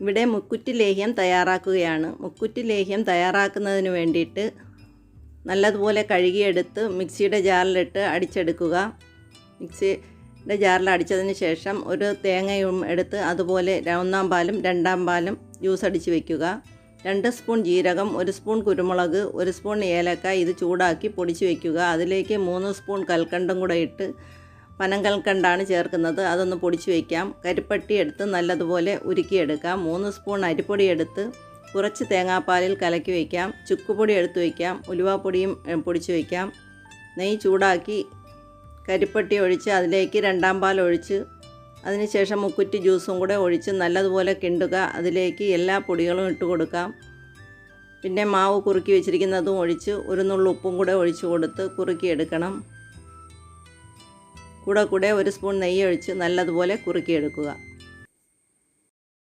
ഇവിടെ മുക്കുറ്റി ലേഹ്യം തയ്യാറാക്കുകയാണ്. മുക്കുറ്റി ലേഹ്യം തയ്യാറാക്കുന്നതിന് വേണ്ടിയിട്ട് നല്ലതുപോലെ കഴുകിയെടുത്ത് മിക്സിയുടെ ജാറിലിട്ട് അടിച്ചെടുക്കുക. മിക്സിയുടെ ജാറിൽ അടിച്ചതിന് ശേഷം ഒരു തേങ്ങയും എടുത്ത് അതുപോലെ 1 പാലും 2 പാലും ജ്യൂസ് അടിച്ച് വയ്ക്കുക. 2 സ്പൂൺ ജീരകം, 1 സ്പൂൺ കുരുമുളക്, 1 സ്പൂൺ ഏലക്ക ഇത് ചൂടാക്കി പൊടിച്ച് വയ്ക്കുക. അതിലേക്ക് 3 സ്പൂൺ കൽക്കണ്ടം കൂടെ ഇട്ട്, പനങ്കൽക്കണ്ടാണ് ചേർക്കുന്നത്, അതൊന്ന് പൊടിച്ച് വയ്ക്കാം. കരിപ്പട്ടി എടുത്ത് നല്ലതുപോലെ ഉരുക്കിയെടുക്കാം. 3 സ്പൂൺ അരിപ്പൊടി എടുത്ത് കുറച്ച് തേങ്ങാപ്പാലിൽ കലക്കി വയ്ക്കാം. ചുക്കുപൊടി എടുത്ത് വയ്ക്കാം. ഉലുവാപ്പൊടിയും പൊടിച്ച് വയ്ക്കാം. നെയ്യ് ചൂടാക്കി കരിപ്പട്ടി ഒഴിച്ച് അതിലേക്ക് 2 പാൽ ഒഴിച്ച് അതിനുശേഷം മുക്കുറ്റി ജ്യൂസും കൂടെ ഒഴിച്ച് നല്ലതുപോലെ കിണ്ടുക. അതിലേക്ക് എല്ലാ പൊടികളും ഇട്ട് കൊടുക്കാം. പിന്നെ മാവ് കുറുക്കി വെച്ചിരിക്കുന്നതും ഒഴിച്ച് ഒരു നുള്ളു ഉപ്പും കൂടെ ഒഴിച്ച് കൊടുത്ത് കുറുക്കിയെടുക്കണം. കൂടെ 1 സ്പൂൺ നെയ്യ് ഒഴിച്ച് നല്ലതുപോലെ കുറുക്കിയെടുക്കുക.